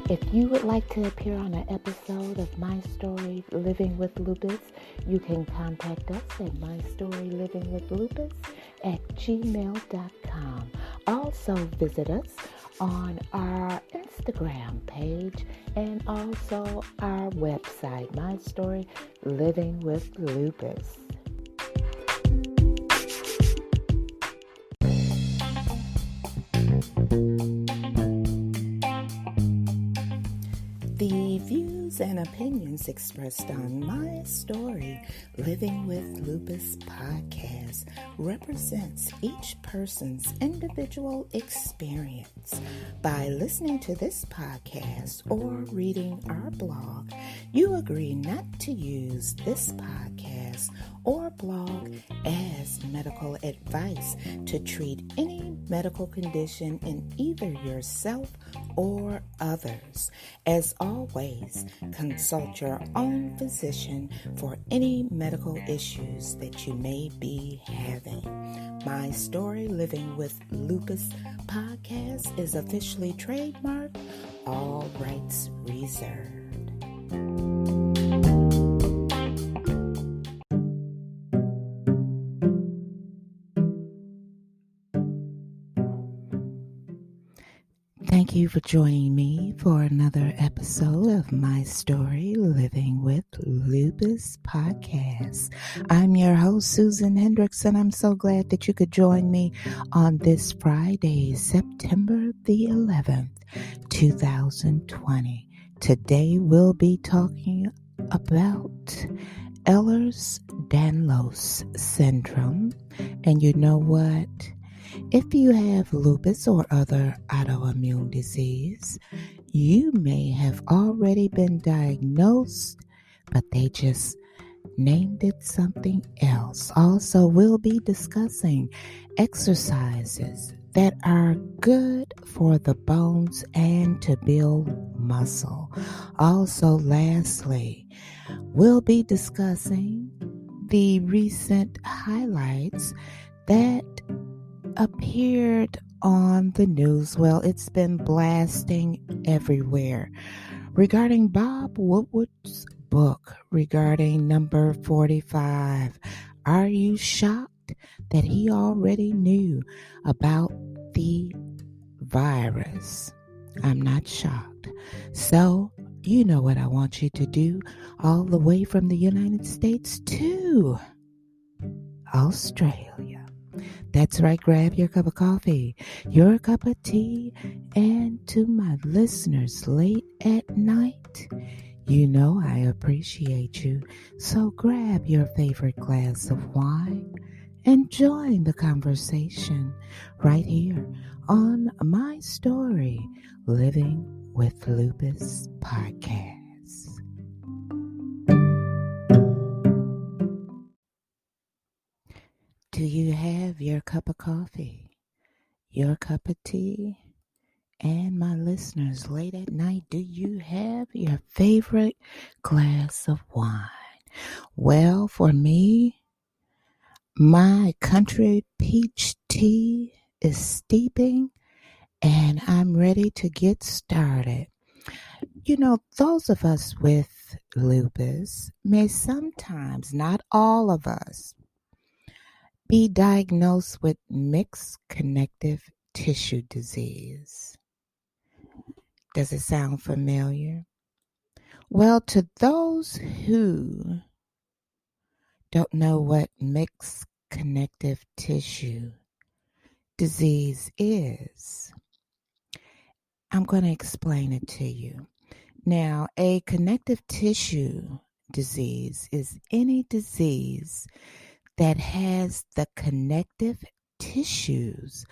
If you would like to appear on an episode of My Story Living with Lupus, you can contact us at mystorylivingwithlupus@gmail.com. Also visit us on our Instagram page and also our website, My Story Living with Lupus. The views and opinions expressed on My Story Living with Lupus podcast represents each person's individual experience. By listening to this podcast or reading our blog, you agree not to use this podcast or blog as medical advice to treat any medical condition in either yourself or others. As always, consult your own physician for any medical issues that you may be having. My Story Living with Lupus podcast is officially trademarked, all rights reserved. Thank you for joining me for another episode of My Story Living with Lupus podcast. I'm your host, Susan Hendricks, and I'm so glad that you could join me on this Friday, September the 11th, 2020. Today we'll be talking about Ehlers-Danlos Syndrome. And you know what? If you have lupus or other autoimmune disease, you may have already been diagnosed, but they just named it something else. Also, we'll be discussing exercises that are good for the bones and to build muscle. Also, lastly, we'll be discussing the recent highlights that appeared on the news. Well, it's been blasting everywhere regarding Bob Woodward's book regarding number 45. Are you shocked that he already knew about the virus? I'm not shocked. So, you know what I want you to do, all the way from the United States to Australia. That's right, grab your cup of coffee, your cup of tea, and to my listeners late at night, you know I appreciate you, so grab your favorite glass of wine and join the conversation right here on My Story Living with Lupus podcast. Do you have your cup of coffee, your cup of tea, and my listeners late at night, do you have your favorite glass of wine? Well, for me, my country peach tea is steeping and I'm ready to get started. You know, those of us with lupus may sometimes, not all of us, be diagnosed with mixed connective tissue disease. Does it sound familiar? Well, to those who don't know what mixed connective tissue disease is, I'm going to explain it to you. Now, a connective tissue disease is any disease that has the connective tissues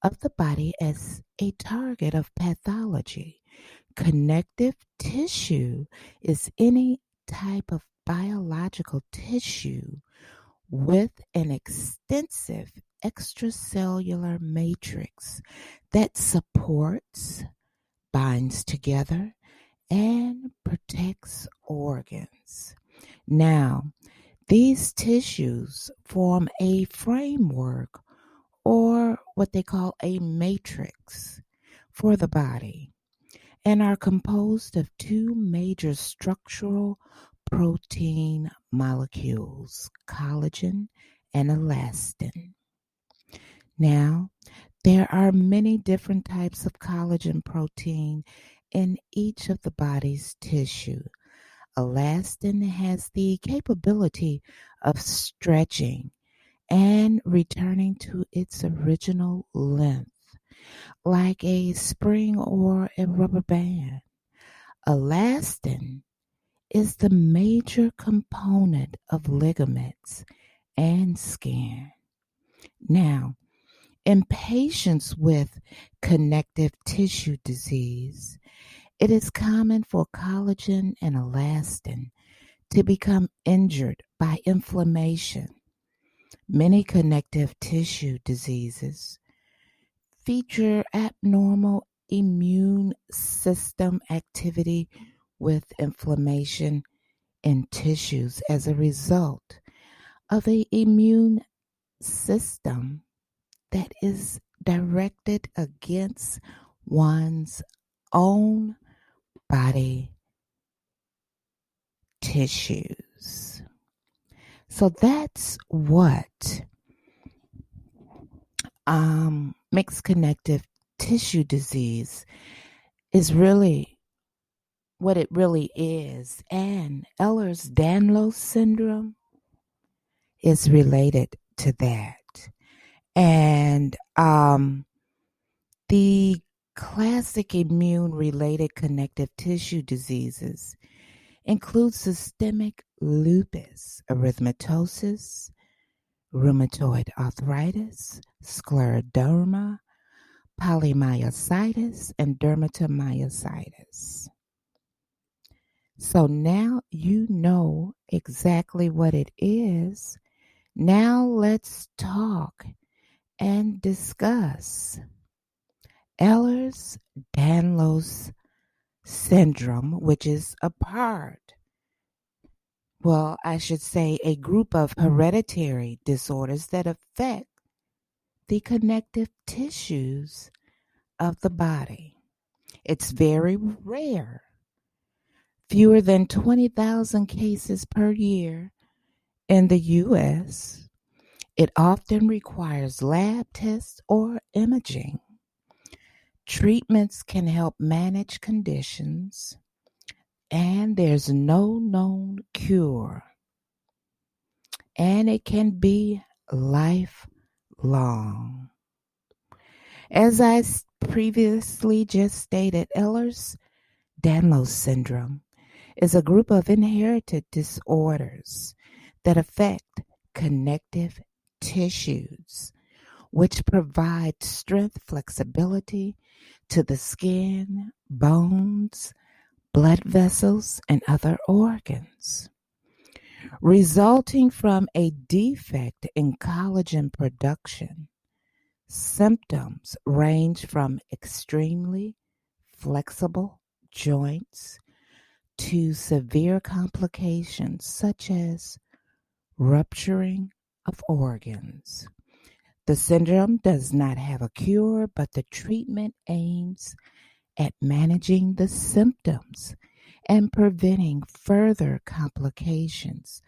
of the body as a target of pathology. Connective tissue is any type of biological tissue with an extensive extracellular matrix that supports, binds together, and protects organs. Now, these tissues form a framework or what they call a matrix for the body. and are composed of two major structural protein molecules, collagen and elastin. Now, there are many different types of collagen protein in each of the body's tissue. Elastin has the capability of stretching and returning to its original length, like a spring or a rubber band. Elastin is the major component of ligaments and skin. Now, in patients with connective tissue disease, it is common for collagen and elastin to become injured by inflammation. Many connective tissue diseases feature abnormal immune system activity with inflammation in tissues as a result of an immune system that is directed against one's own body tissues. So that's what mixed connective tissue disease is really what it really is. And Ehlers-Danlos Syndrome is related to that. And the classic immune-related connective tissue diseases include systemic lupus erythematosus, rheumatoid arthritis, scleroderma, polymyositis, and dermatomyositis. So now you know exactly what it is. Now let's talk and discuss Ehlers-Danlos Syndrome, which is a group of hereditary disorders that affect the connective tissues of the body. It's very rare, fewer than 20,000 cases per year in the U.S. It often requires lab tests or imaging. Treatments can help manage conditions, and there's no known cure. And it can be lifelong. As I previously just stated, Ehlers-Danlos Syndrome is a group of inherited disorders that affect connective tissues, which provide strength, flexibility to the skin, bones, blood vessels, and other organs. Resulting from a defect in collagen production, symptoms range from extremely flexible joints to severe complications such as rupturing of organs. The syndrome does not have a cure, but the treatment aims at managing the symptoms and preventing further complications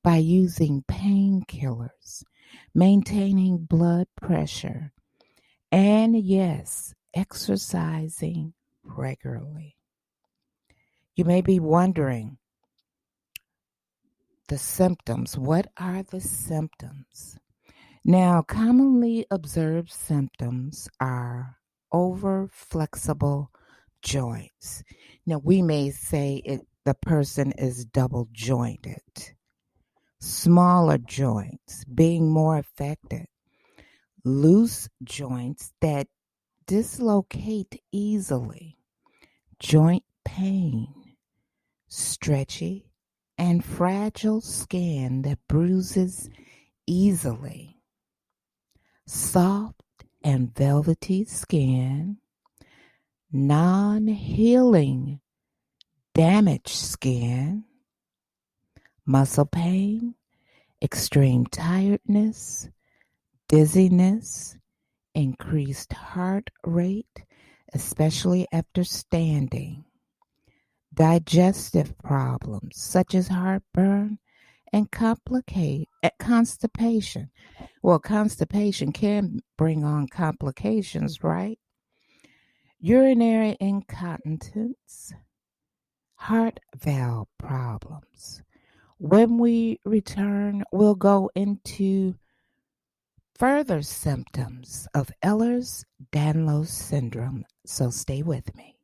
by using painkillers, maintaining blood pressure, and yes, exercising regularly. You may be wondering, the symptoms. What are the symptoms? Now, commonly observed symptoms are over flexible joints. Now, we may say the person is double jointed. Smaller joints being more affected. Loose joints that dislocate easily. Joint pain. Stretchy and fragile skin that bruises easily. Soft and velvety skin. Non-healing damaged skin. Muscle pain. Extreme tiredness. Dizziness. Increased heart rate, especially after standing. Digestive problems such as heartburn and constipation. Well, constipation can bring on complications, right? Urinary incontinence, heart valve problems. When we return, we'll go into further symptoms of Ehlers-Danlos Syndrome, so stay with me.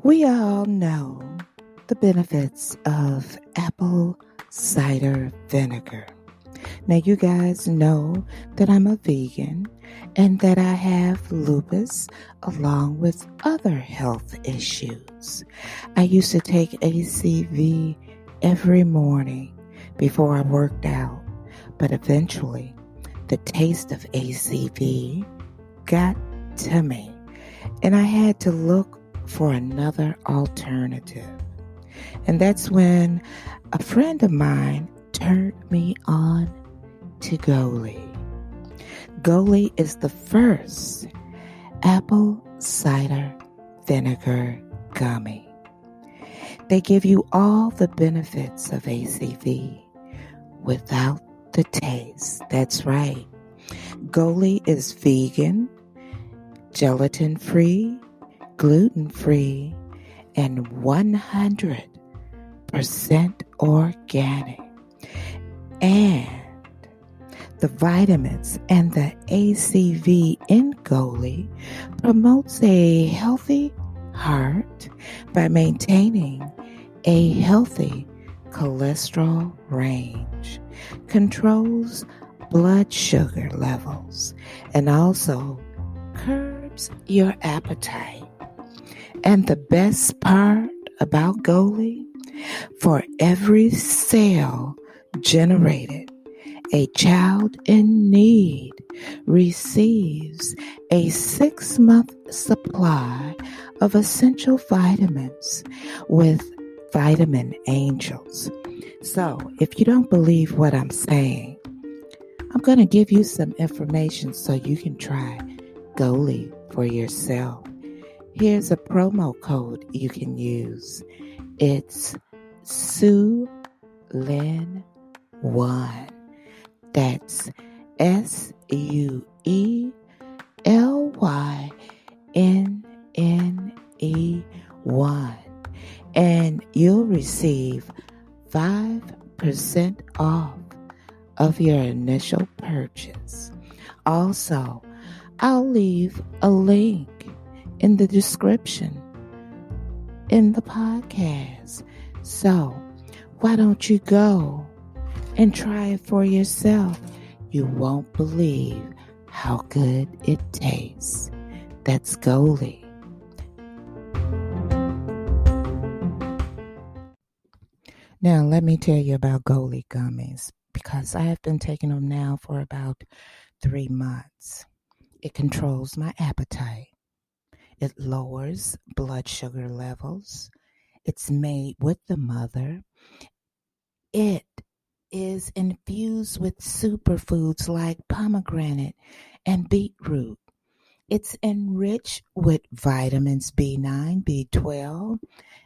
We all know the benefits of apple cider vinegar. Now, you guys know that I'm a vegan and that I have lupus along with other health issues. I used to take ACV every morning before I worked out, but eventually the taste of ACV got to me and I had to look for another alternative. And that's when a friend of mine turned me on to Goli. Goli is the first apple cider vinegar gummy. They give you all the benefits of ACV without the taste. That's right. Goli is vegan, gelatin-free, gluten-free, and 100% organic. And the vitamins and the ACV in Goli promotes a healthy heart by maintaining a healthy cholesterol range, controls blood sugar levels, and also curbs your appetite. And the best part about Goli, for every cell generated, a child in need receives a 6-month supply of essential vitamins with Vitamin Angels. So, if you don't believe what I'm saying, I'm going to give you some information so you can try Goli for yourself. Here's a promo code you can use. It's SUELYN1. That's SUELYNNE1. And you'll receive 5% off of your initial purchase. Also, I'll leave a link in the description in the podcast. So, why don't you go and try it for yourself? You won't believe how good it tastes. That's Goli. Now, let me tell you about Goli gummies because I have been taking them now for about 3 months. It controls my appetite. It lowers blood sugar levels. It's made with the mother. It is infused with superfoods like pomegranate and beetroot. It's enriched with vitamins B9, B12.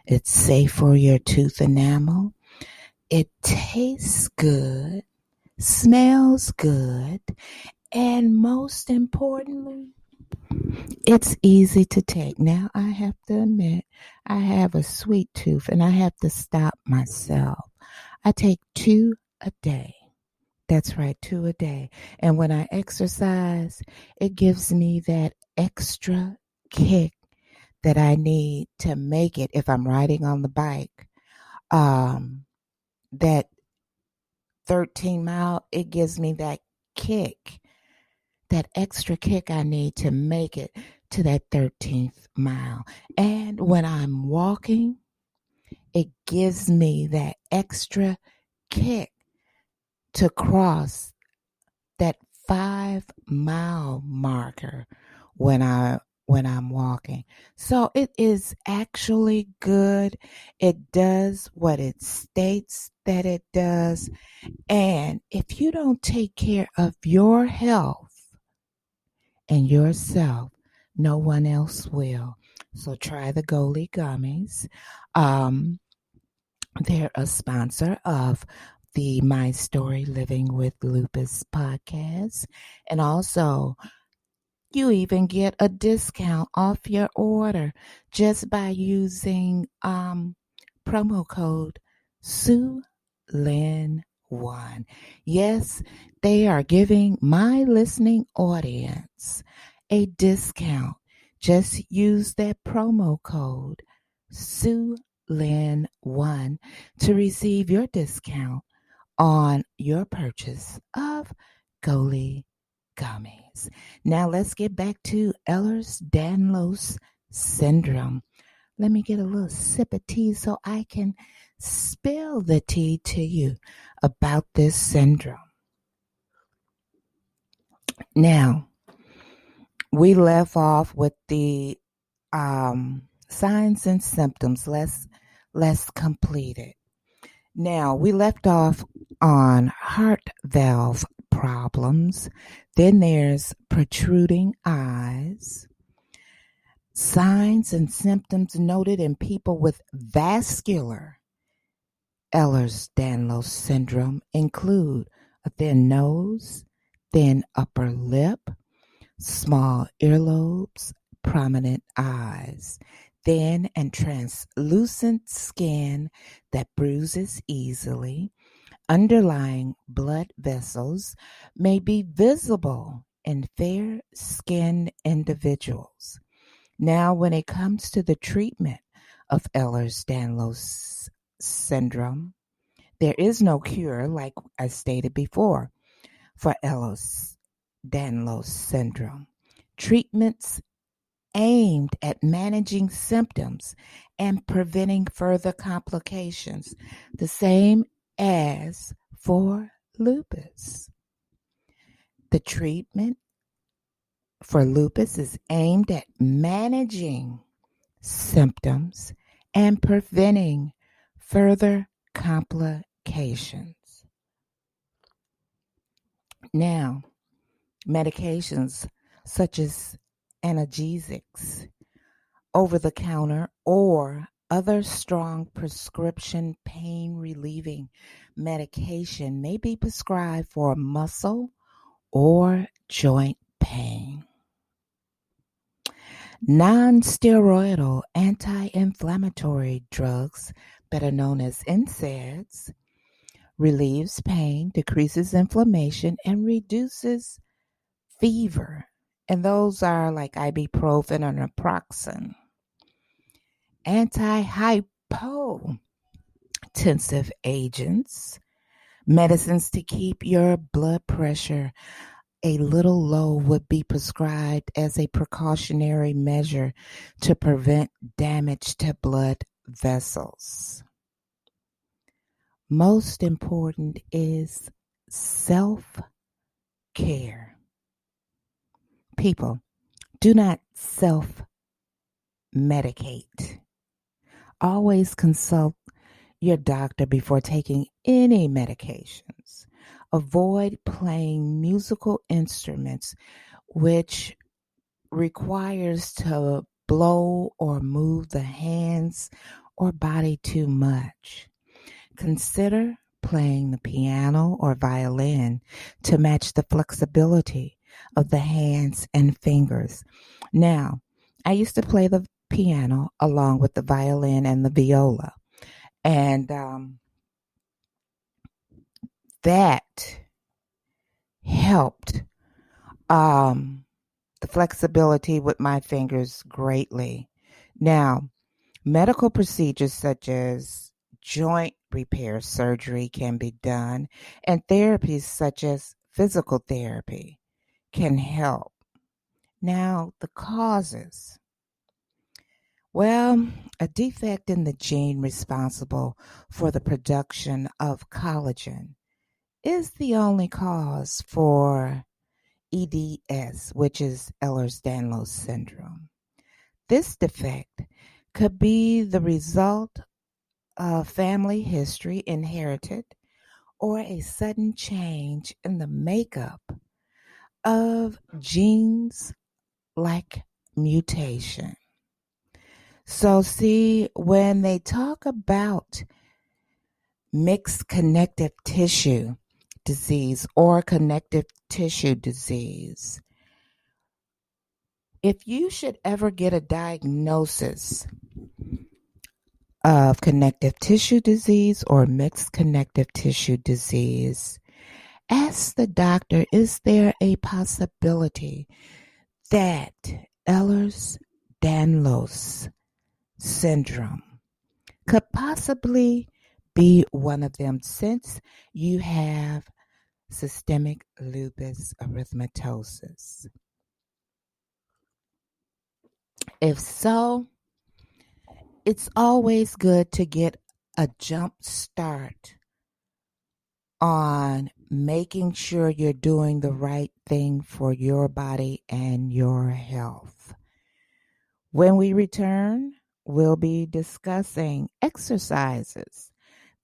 It's safe for your tooth enamel. It tastes good, smells good, and most importantly, it's easy to take. Now, I have to admit, I have a sweet tooth and I have to stop myself. I take 2 a day. That's right, 2 a day. And when I exercise, it gives me that extra kick that I need to make it if I'm riding on the bike. That 13 mile, it gives me that kick, that extra kick I need to make it to that 13th mile. And when I'm walking, it gives me that extra kick to cross that 5-mile marker when I'm walking. So it is actually good. It does what it states that it does. And if you don't take care of your health and yourself, no one else will. So try the Goli gummies. They're a sponsor of the My Story Living with Lupus podcast. And also, you even get a discount off your order just by using promo code SueLynn1. Yes, they are giving my listening audience a discount. Just use that promo code SueLynn1 to receive your discount on your purchase of Goli gummies. Now let's get back to Ehlers-Danlos Syndrome. Let me get a little sip of tea so I can spill the tea to you about this syndrome. Now, we left off with the signs and symptoms. Let's complete it. Now, we left off on heart valve problems. Then there's protruding eyes. Signs and symptoms noted in people with vascular Ehlers-Danlos syndrome include a thin nose, thin upper lip, small earlobes, prominent eyes, thin and translucent skin that bruises easily. Underlying blood vessels may be visible in fair-skinned individuals. Now, when it comes to the treatment of Ehlers-Danlos syndrome, there is no cure, like I stated before, for Ehlers-Danlos syndrome. Treatments aimed at managing symptoms and preventing further complications, the same as for lupus. The treatment for lupus is aimed at managing symptoms and preventing further complications. Now, medications such as analgesics, over-the-counter, or other strong prescription pain-relieving medication may be prescribed for muscle or joint pain. Non-steroidal anti-inflammatory drugs, better known as NSAIDs, relieves pain, decreases inflammation, and reduces fever. And those are like ibuprofen or naproxen. Antihypotensive agents, medicines to keep your blood pressure a little low, would be prescribed as a precautionary measure to prevent damage to blood vessels. Most important is self-care. People, do not self-medicate. Always consult your doctor before taking any medications. Avoid playing musical instruments, which requires to blow or move the hands or body too much. Consider playing the piano or violin to match the flexibility of the hands and fingers. Now, I used to play the piano along with the violin and the viola, and that helped the flexibility with my fingers greatly. Now, medical procedures such as joint repair surgery can be done, and therapies such as physical therapy can help. Now, the causes. Well, a defect in the gene responsible for the production of collagen is the only cause for EDS, which is Ehlers-Danlos Syndrome. This defect could be the result of family history inherited or a sudden change in the makeup of genes like mutation. So see, when they talk about mixed connective tissue disease or connective tissue disease, if you should ever get a diagnosis of connective tissue disease or mixed connective tissue disease, ask the doctor, is there a possibility that Ehlers-Danlos Syndrome could possibly be one of them, since you have systemic lupus erythematosus? If so, it's always good to get a jump start on making sure you're doing the right thing for your body and your health. When we return, we'll be discussing exercises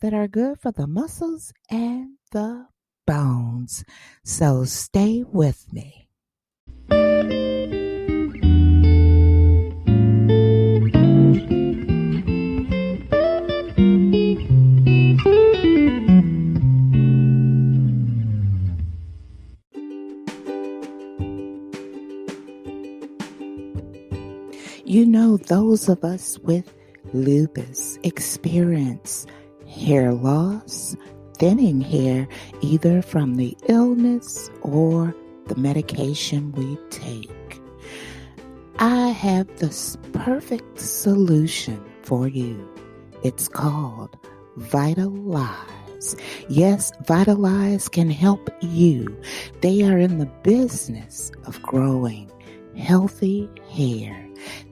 that are good for the muscles and the bones. So stay with me. You know, those of us with lupus experience hair loss, thinning hair, either from the illness or the medication we take. I have this perfect solution for you. It's called VITALIZE. Yes, VITALIZE can help you. They are in the business of growing healthy hair.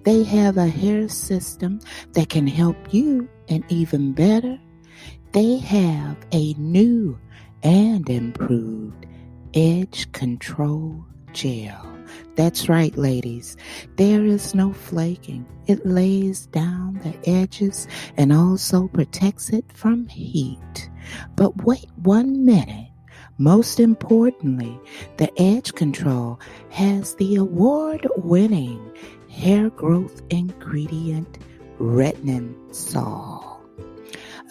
They have a hair system that can help you, and even better, they have a new and improved edge control gel. That's right, ladies. There is no flaking. It lays down the edges and also protects it from heat. But wait 1 minute. Most importantly, the edge control has the award-winning hair growth ingredient retinol.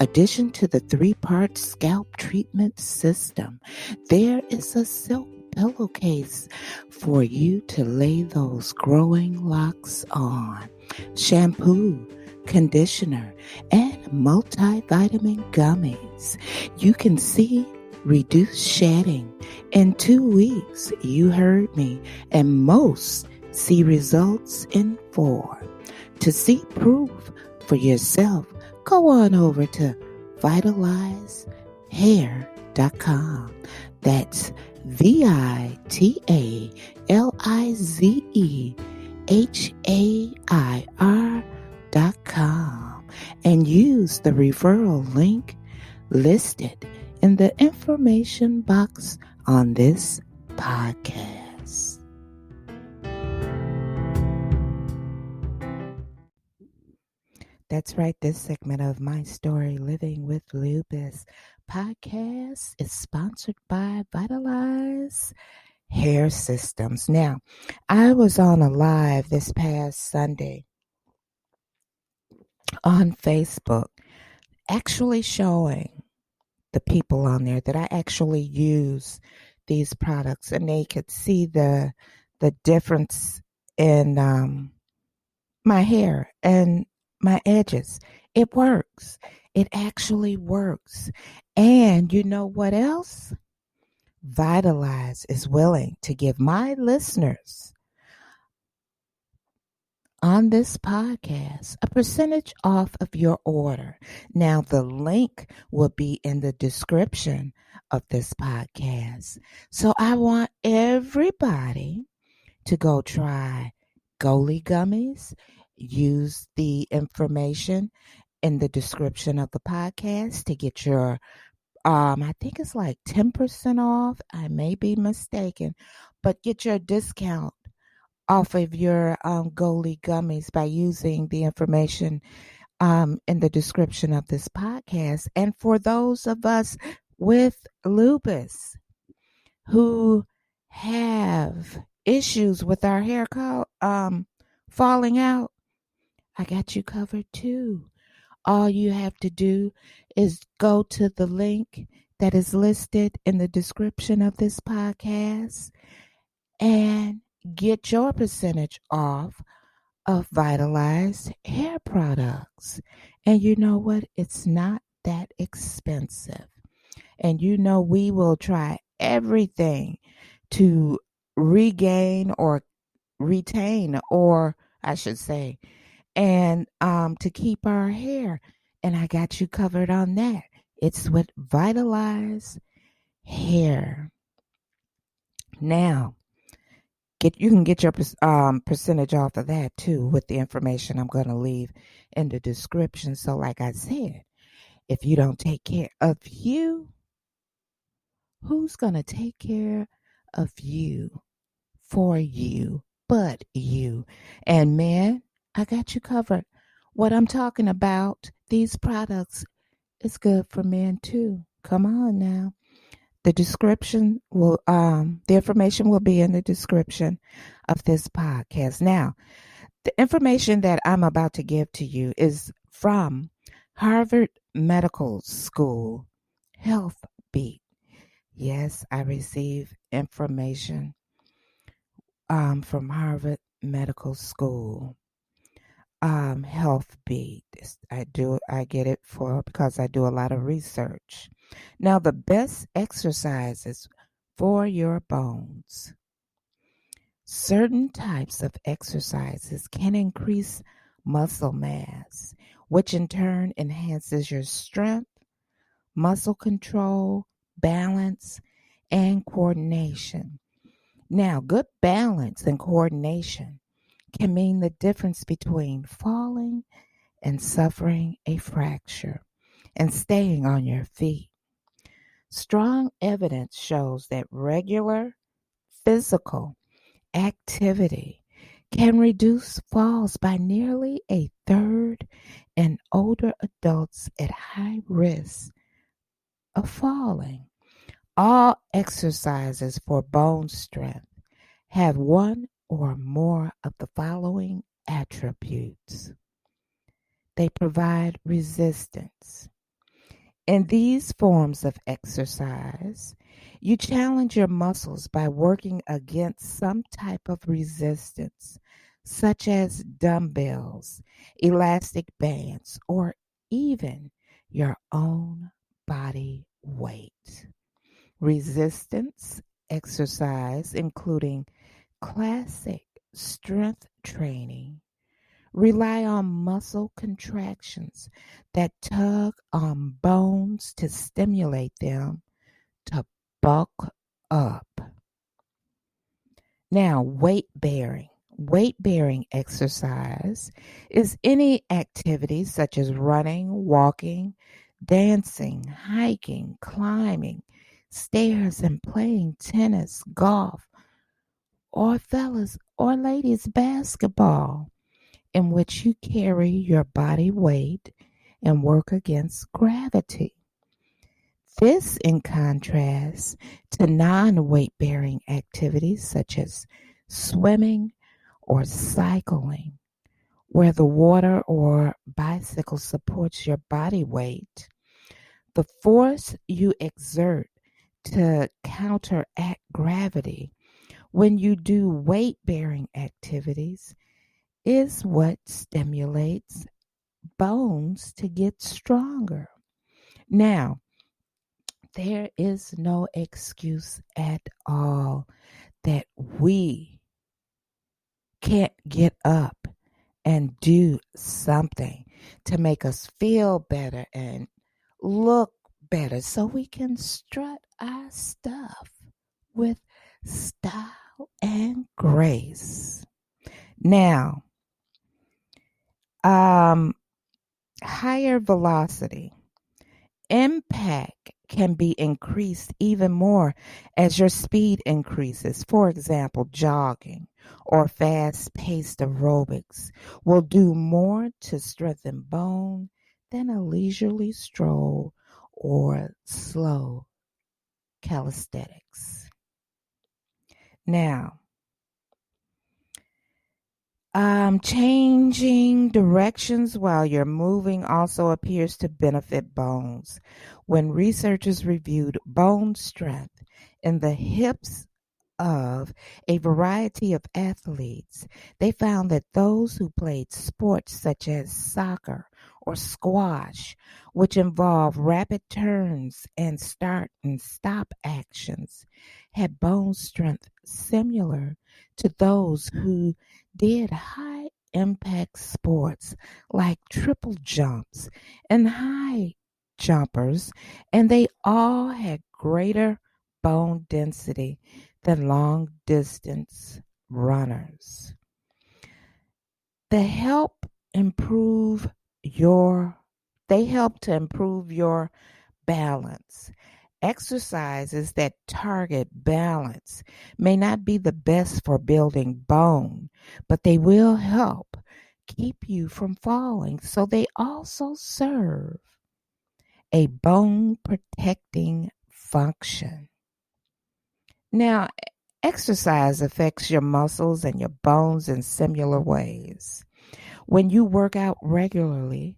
Addition to the 3-part scalp treatment system, there is a silk pillowcase for you to lay those growing locks on. Shampoo, conditioner, and multivitamin gummies. You can see reduced shedding in 2 weeks. You heard me. And most see results in 4. To see proof for yourself, go on over to vitalizehair.com. That's VITALIZEHAIR.com and use the referral link listed in the information box on this podcast. That's right. This segment of My Story Living with Lupus podcast is sponsored by VITALIZE Hair Systems. Now, I was on a live this past Sunday on Facebook, actually showing the people on there that I actually use these products, and they could see the difference in my hair and my edges. It works. It actually works. And you know what else? VITALIZE is willing to give my listeners on this podcast a percentage off of your order. Now, the link will be in the description of this podcast. So I want everybody to go try Goli Gummies. Use the information in the description of the podcast to get your I think it's like 10% off. I may be mistaken, but get your discount off of your Goalie gummies by using the information in the description of this podcast. And for those of us with lupus who have issues with our hair falling out, I got you covered too. All you have to do is go to the link that is listed in the description of this podcast and get your percentage off of VITALIZE hair products. And you know what? It's not that expensive. And you know we will try everything to regain or retain, or I should say, and to keep our hair. And I got you covered on that. It's with VITALIZE hair. Now, you can get your percentage off of that too with the information I'm going to leave in the description. So like I said, if you don't take care of you, who's going to take care of you for you but you? And man, I got you covered. What I'm talking about, these products, is good for men too. Come on now. The information will be in the description of this podcast. Now, the information that I'm about to give to you is from Harvard Medical School Health Beat. Yes, I receive information from Harvard Medical School Health Beat. I get it because I do a lot of research. Now, the best exercises for your bones. Certain types of exercises can increase muscle mass, which in turn enhances your strength, muscle control, balance, and coordination. Now, good balance and coordination can mean the difference between falling and suffering a fracture and staying on your feet. Strong evidence shows that regular physical activity can reduce falls by nearly a third in older adults at high risk of falling. All exercises for bone strength have one or more of the following attributes. They provide resistance. In these forms of exercise, you challenge your muscles by working against some type of resistance, such as dumbbells, elastic bands, or even your own body weight. Resistance exercise, including classic strength training, rely on muscle contractions that tug on bones to stimulate them to bulk up. Now, weight bearing. Weight bearing exercise is any activity such as running, walking, dancing, hiking, climbing stairs, and playing tennis, golf, or fellas or ladies basketball, in which you carry your body weight and work against gravity. This in contrast to non-weight bearing activities such as swimming or cycling, where the water or bicycle supports your body weight. The force you exert to counteract gravity when you do weight-bearing activities is what stimulates bones to get stronger. Now, there is no excuse at all that we can't get up and do something to make us feel better and look better so we can strut our stuff with style and grace. Now, higher velocity. Impact can be increased even more as your speed increases. For example, jogging or fast-paced aerobics will do more to strengthen bone than a leisurely stroll or slow calisthenics. Now, changing directions while you're moving also appears to benefit bones. When researchers reviewed bone strength in the hips of a variety of athletes, they found that those who played sports such as soccer or squash, which involve rapid turns and start and stop actions, had bone strength similar to those who did high impact sports like triple jumps and high jumpers, and they all had greater bone density than long distance runners. They help to improve your balance. Exercises that target balance may not be the best for building bone, but they will help keep you from falling. So they also serve a bone protecting function. Now, exercise affects your muscles and your bones in similar ways. When you work out regularly,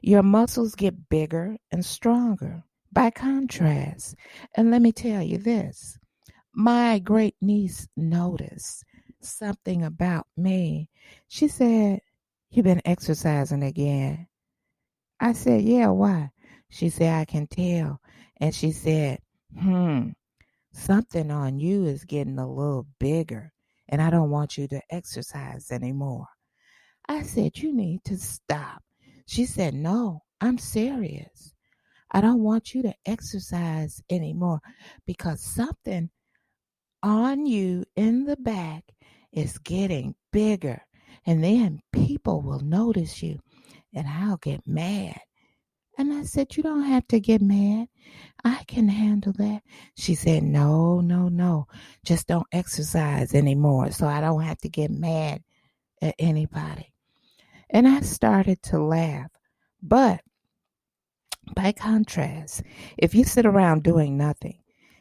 your muscles get bigger and stronger. By contrast, and let me tell you this, my great niece noticed something about me. She said, "You've been exercising again." I said, "Yeah, why?" She said, "I can tell." And she said, something on you is getting a little bigger, and I don't want you to exercise anymore." I said, "You need to stop." She said, "No, I'm serious. I don't want you to exercise anymore because something on you in the back is getting bigger, and then people will notice you, and I'll get mad." And I said, "You don't have to get mad. I can handle that." She said, No, no, no. Just don't exercise anymore so I don't have to get mad at anybody." And I started to laugh. But by contrast, if you sit around doing nothing,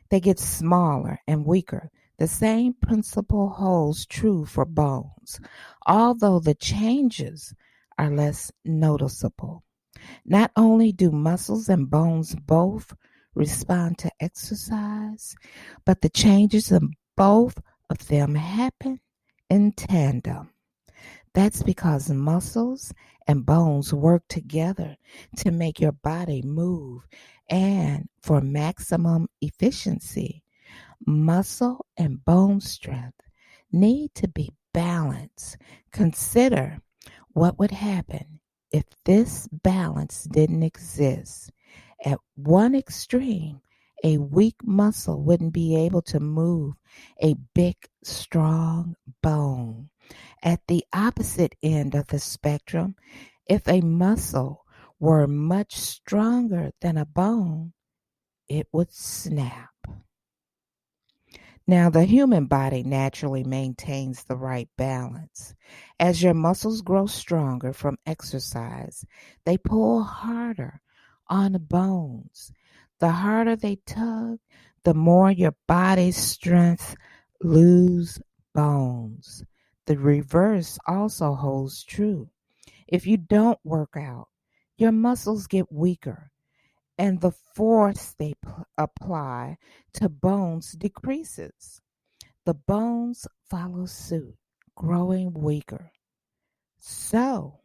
they get smaller and weaker. The same principle holds true for bones, although the changes are less noticeable. Not only do muscles and bones both respond to exercise, but the changes in both of them happen in tandem. That's because muscles and bones work together to make your body move. And for maximum efficiency, muscle and bone strength need to be balanced. Consider what would happen if this balance didn't exist. At one extreme, a weak muscle wouldn't be able to move a big, strong bone. At the opposite end of the spectrum, if a muscle were much stronger than a bone, it would snap. Now, the human body naturally maintains the right balance. As your muscles grow stronger from exercise, they pull harder on the bones. The harder they tug, the more your body's strength lose bones. The reverse also holds true. If you don't work out, your muscles get weaker, and the force they apply to bones decreases. The bones follow suit, growing weaker. So,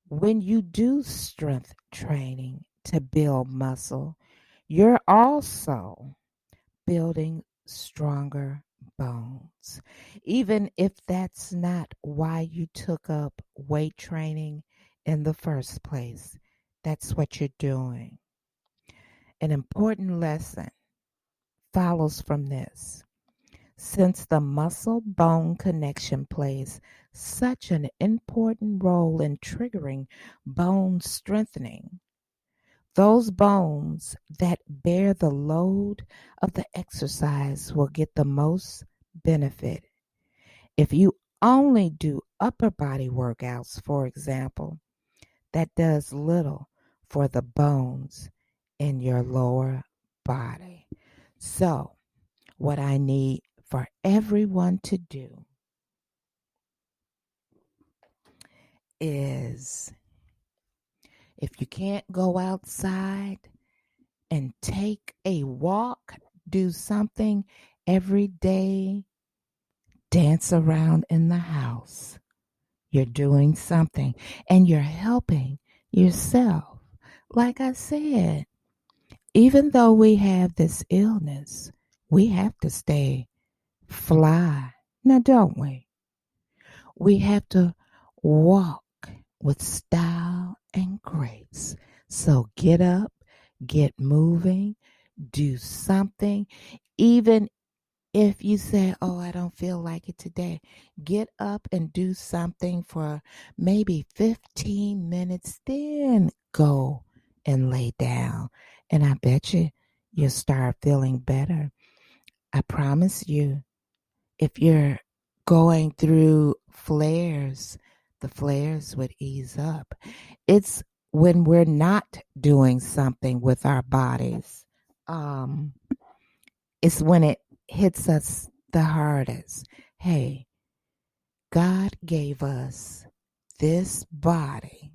when you do strength training to build muscle, you're also building stronger bones. Even if that's not why you took up weight training in the first place, that's what you're doing. An important lesson follows from this. Since the muscle-bone connection plays such an important role in triggering bone strengthening, Those bones that bear the load of the exercise will get the most benefit. If you only do upper body workouts, for example, that does little for the bones in your lower body. So, what I need for everyone to do is, if you can't go outside and take a walk, do something every day, dance around in the house. You're doing something and you're helping yourself. Like I said, even though we have this illness, we have to stay fly. Now, don't we? We have to walk with style and grace. So get up, get moving, do something. Even if you say, oh, I don't feel like it today, get up and do something for maybe 15 minutes, then go and lay down. And I bet you'll start feeling better. I promise you, if you're going through flares, the flares would ease up. It's when we're not doing something with our bodies, it's when it hits us the hardest. Hey, God gave us this body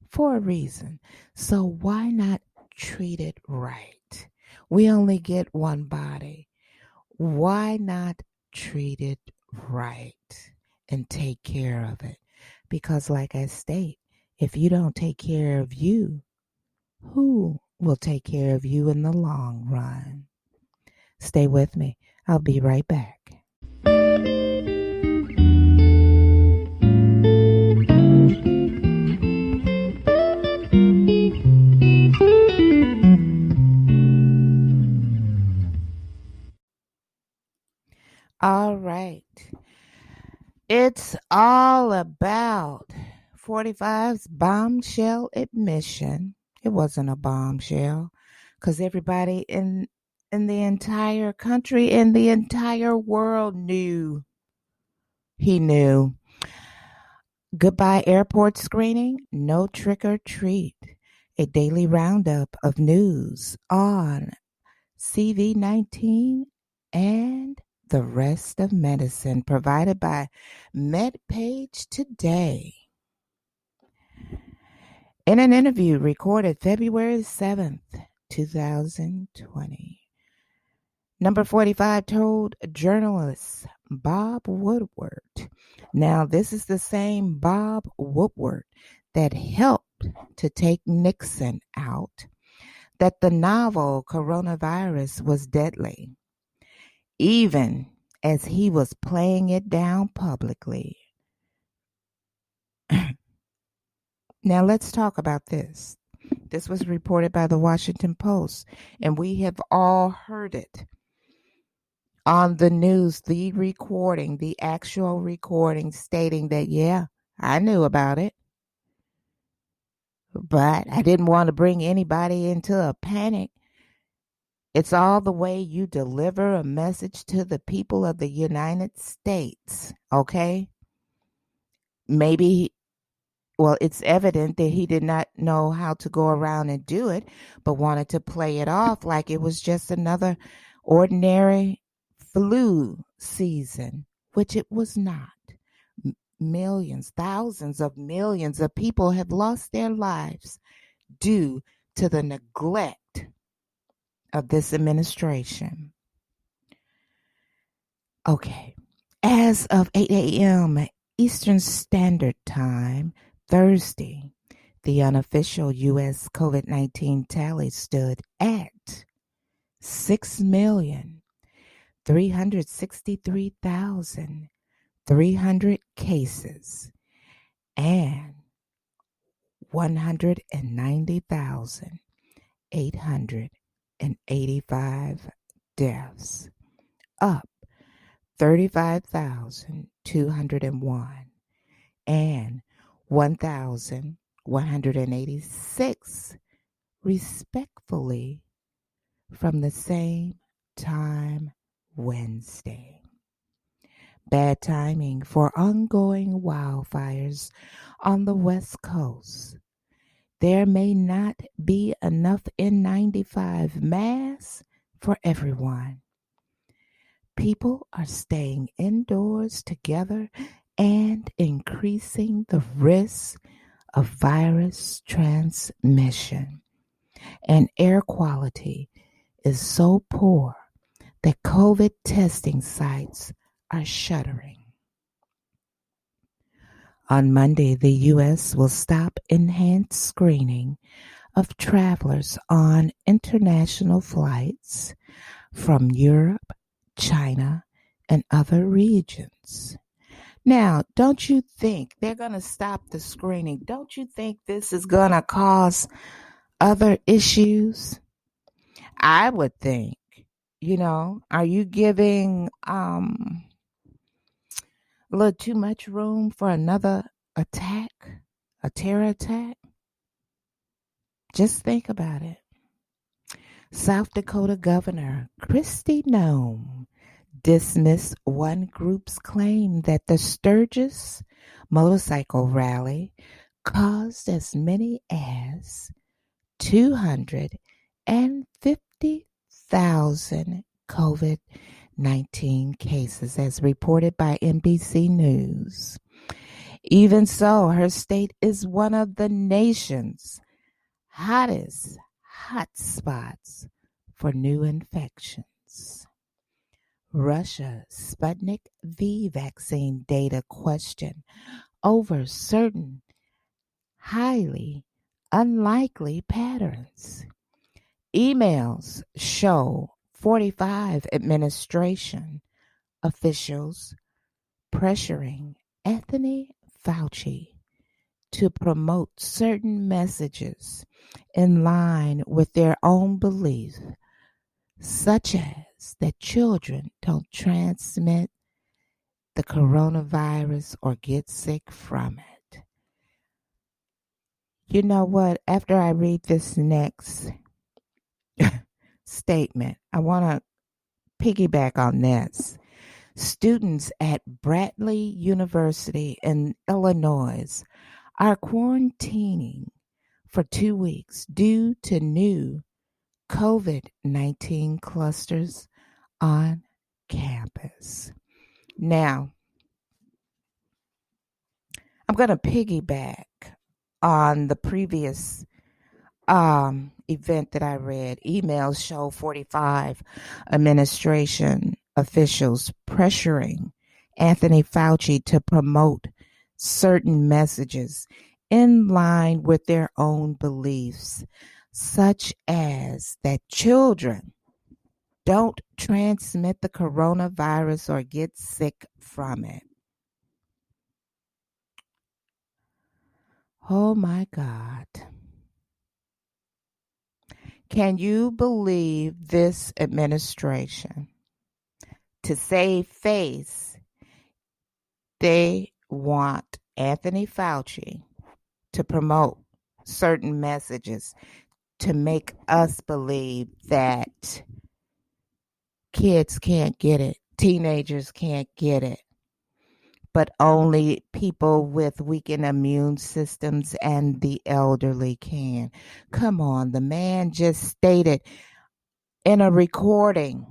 for a reason. So why not treat it right? We only get one body. Why not treat it right and take care of it? Because like I state, if you don't take care of you, who will take care of you in the long run? Stay with me. I'll be right back. All right. It's all about 45's bombshell admission. It wasn't a bombshell because everybody in the entire country, in the entire world knew. He knew. Goodbye airport screening, no trick or treat. A daily roundup of news on CV-19 and the rest of medicine, provided by MedPage Today. In an interview recorded February 7th, 2020, Number 45 told journalist Bob Woodward. Now, this is the same Bob Woodward that helped to take Nixon out, that the novel coronavirus was deadly, even as he was playing it down publicly. Now, let's talk about this. This was reported by the Washington Post, and we have all heard it on the news, the actual recording stating that, yeah, I knew about it, but I didn't want to bring anybody into a panic. It's all the way you deliver a message to the people of the United States, okay? Maybe, well, it's evident that he did not know how to go around and do it, but wanted to play it off like it was just another ordinary flu season, which it was not. Millions, thousands of millions of people have lost their lives due to the neglect of this administration. Okay. As of 8 a.m. Eastern Standard Time, Thursday, the unofficial U.S. COVID-19 tally stood at 6,363,300 cases and 190,885 deaths, up 35,201 and 1,186 respectfully from the same time Wednesday. Bad timing for ongoing wildfires on the West Coast. There may not be enough N95 masks for everyone. People are staying indoors together and increasing the risk of virus transmission. And air quality is so poor that COVID testing sites are shuttering. On Monday, the U.S. will stop enhanced screening of travelers on international flights from Europe, China, and other regions. Now, don't you think they're going to stop the screening? Don't you think this is going to cause other issues? I would think, are you giving a little too much room for another attack, a terror attack? Just think about it. South Dakota Governor Kristi Noem dismissed one group's claim that the Sturgis motorcycle rally caused as many as 250,000 COVID-19 cases, as reported by NBC News. Even so, her state is one of the nation's hottest hotspots for new infections. Russia Sputnik V vaccine data question over certain highly unlikely patterns. Emails show 45 administration officials pressuring Anthony Fauci to promote certain messages in line with their own beliefs, such as that children don't transmit the coronavirus or get sick from it. You know what? After I read this next statement, I want to piggyback on this. Students at Bradley University in Illinois are quarantining for 2 weeks due to new COVID-19 clusters on campus. Now, I'm going to piggyback on the previous event that I read. Emails show 45 administration officials pressuring Anthony Fauci to promote certain messages in line with their own beliefs, such as that children don't transmit the coronavirus or get sick from it. Oh my God. Can you believe this administration? To save face, they want Anthony Fauci to promote certain messages to make us believe that kids can't get it, teenagers can't get it, but only people with weakened immune systems and the elderly can. Come on, the man just stated in a recording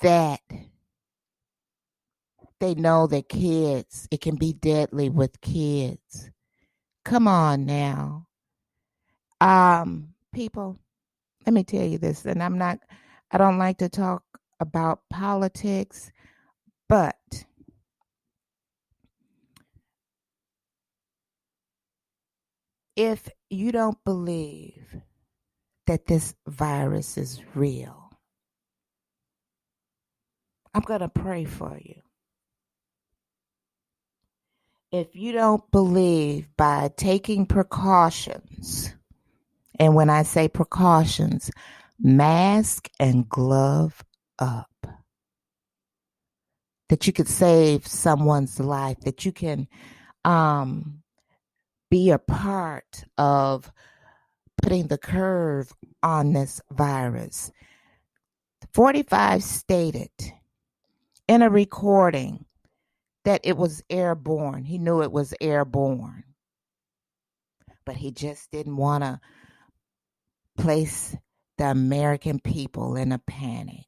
that they know that kids, it can be deadly with kids. Come on now. People, let me tell you this, and I don't like to talk about politics, but if you don't believe that this virus is real, I'm going to pray for you. If you don't believe by taking precautions, and when I say precautions, mask and glove up, that you could save someone's life, that you can be a part of putting the curve on this virus. 45 stated in a recording that it was airborne. He knew it was airborne, but he just didn't want to place the American people in a panic.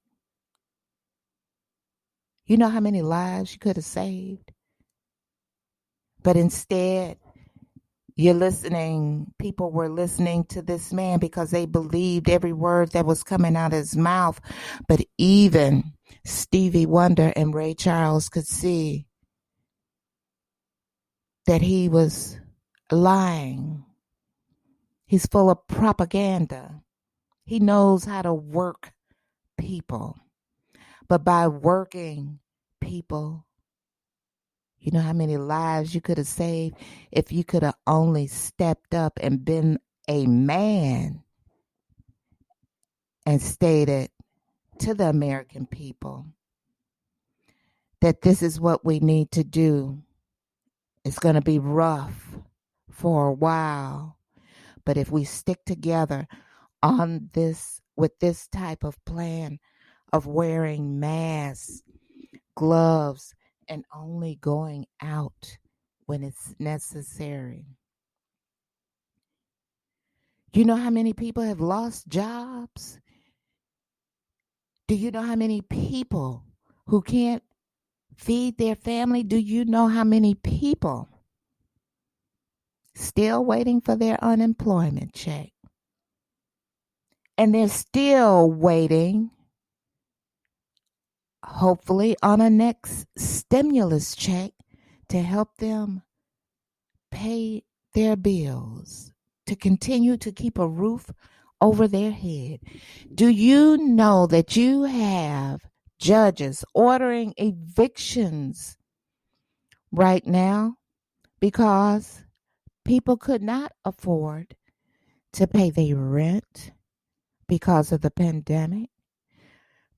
You know how many lives you could have saved? But instead, people were listening to this man because they believed every word that was coming out of his mouth. But even Stevie Wonder and Ray Charles could see that he was lying. He's full of propaganda. He knows how to work people. But by working people, you know how many lives you could have saved if you could have only stepped up and been a man and stated to the American people that this is what we need to do. It's going to be rough for a while, but if we stick together on this, with this type of plan of wearing masks, gloves, and only going out when it's necessary. You know how many people have lost jobs? Do you know how many people who can't feed their family? Do you know how many people still waiting for their unemployment check? And they're still waiting, hopefully, on a next stimulus check to help them pay their bills, to continue to keep a roof over their head. Do you know that you have judges ordering evictions right now because people could not afford to pay their rent because of the pandemic?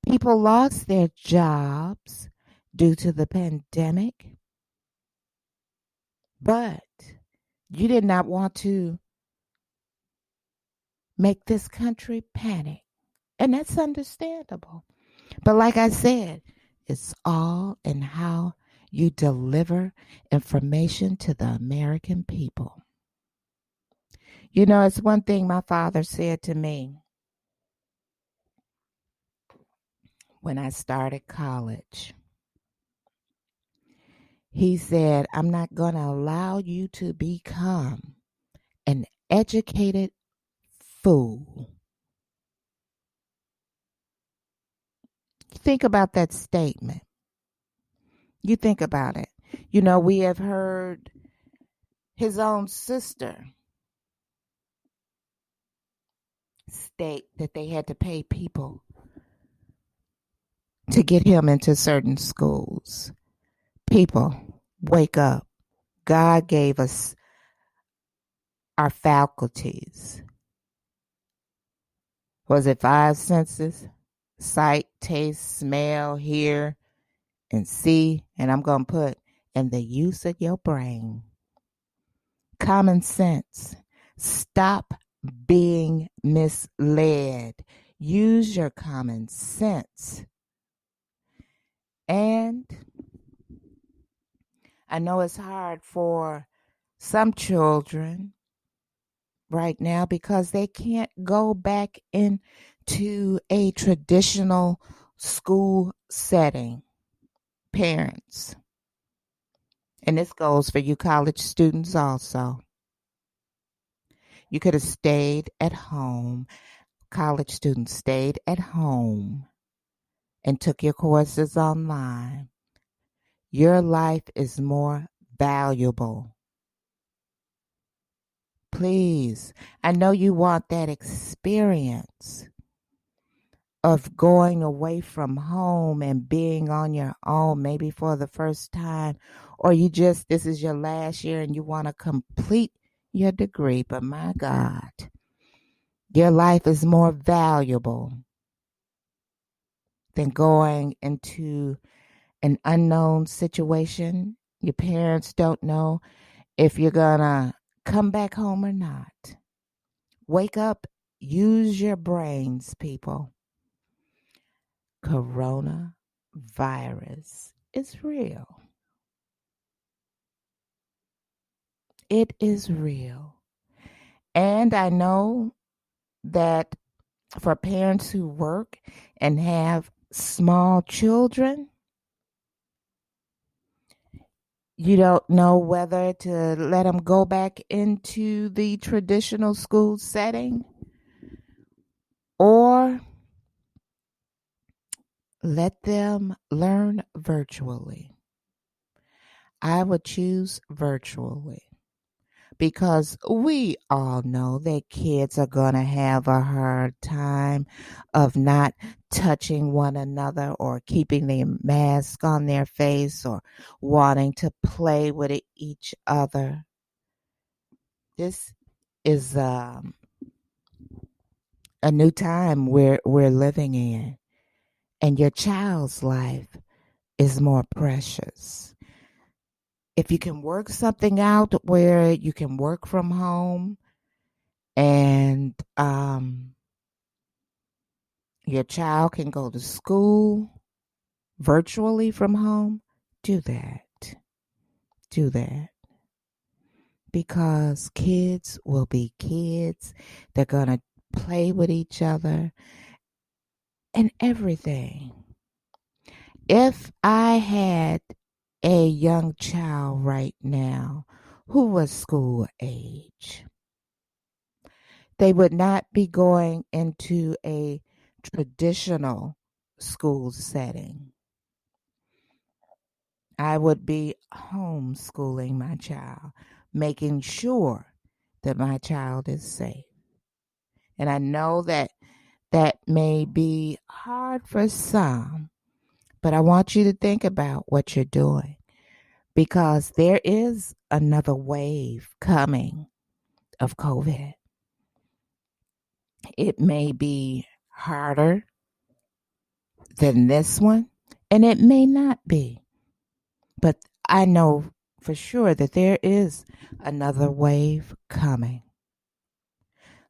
People lost their jobs due to the pandemic, but you did not want to make this country panic. And that's understandable. But like I said, it's all in how you deliver information to the American people. You know, it's one thing my father said to me when I started college. He said, I'm not going to allow you to become an educated fool. Think about that statement. You think about it. You know, we have heard his own sister state that they had to pay people to get him into certain schools. People, wake up. God gave us our faculties. Was it 5 senses? Sight, taste, smell, hear, and see. And I'm going to put in the use of your brain. Common sense. Stop being misled. Use your common sense. And I know it's hard for some children right now because they can't go back into a traditional school setting. Parents. And this goes for you college students also. You could have stayed at home. College students stayed at home and took your courses online. Your life is more valuable. Please, I know you want that experience of going away from home and being on your own, maybe for the first time, or this is your last year and you want to complete your degree. But my God, your life is more valuable than going into an unknown situation. Your parents don't know if you're going to come back home or not. Wake up. Use your brains, people. Coronavirus is real. It is real. And I know that for parents who work and have small children, you don't know whether to let them go back into the traditional school setting or let them learn virtually. I would choose virtually because we all know that kids are going to have a hard time of not touching one another or keeping their mask on their face or wanting to play with each other. This is a new time we're living in, and your child's life is more precious. If you can work something out where you can work from home and your child can go to school virtually from home, do that. Do that. Because kids will be kids. They're going to play with each other and everything. If I had a young child right now who was school age, they would not be going into a traditional school setting. I would be homeschooling my child, making sure that my child is safe. And I know that may be hard for some, but I want you to think about what you're doing because there is another wave coming of COVID. It may be harder than this one, and it may not be. But I know for sure that there is another wave coming.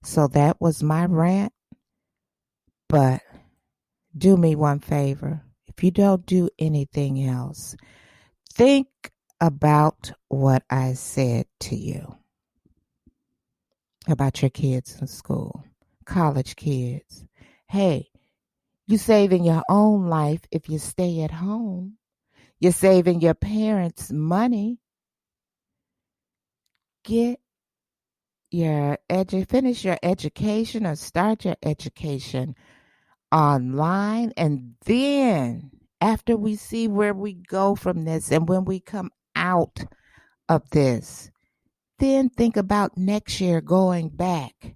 So that was my rant. But do me one favor. If you don't do anything else, think about what I said to you about your kids in school, college kids. Hey, you're saving your own life if you stay at home. You're saving your parents money. Finish your education or start your education online, and then after we see where we go from this and when we come out of this, then think about next year going back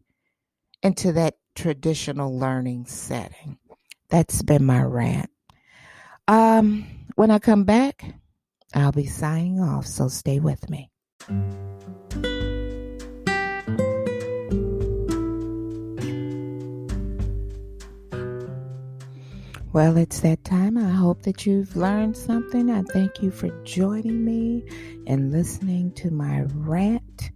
into that traditional learning setting. That's been my rant. When I come back, I'll be signing off, so stay with me. Well, it's that time. I hope that you've learned something. I thank you for joining me and listening to my rant.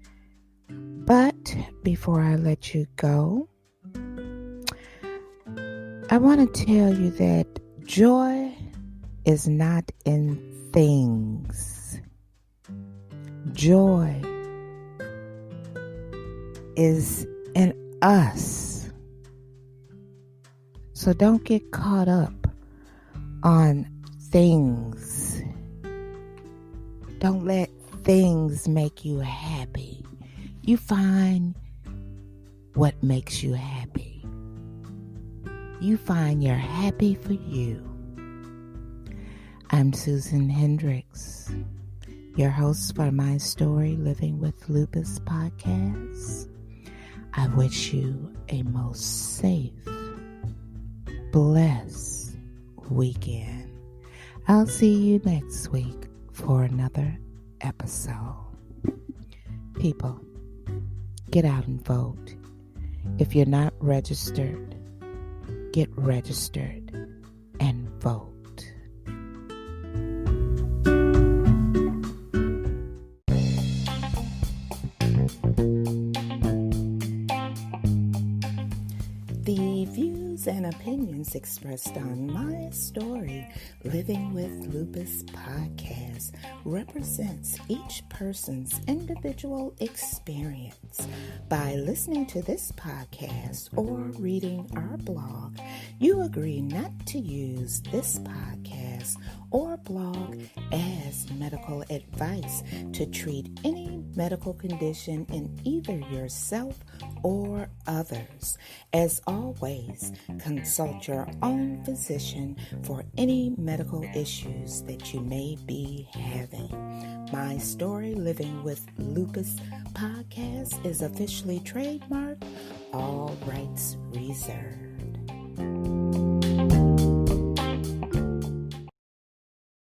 But before I let you go, I want to tell you that joy is not in things. Joy is in us. So don't get caught up on things. Don't let things make you happy. You find what makes you happy. You find you're happy for you. I'm Susan Hendricks, your host for my Story Living with Lupus podcast. I wish you a most safe, blessed weekend. I'll see you next week for another episode. People, get out and vote. If you're not registered, get registered and vote. opinions expressed on My Story Living with Lupus podcast represents each person's individual experience. By listening to this podcast or reading our blog, you agree not to use this podcast or blog as medical advice to treat any medical condition in either yourself or others. As always, consult your own physician for any medical issues that you may be having. My Story Living with Lupus podcast is officially trademarked, all rights reserved.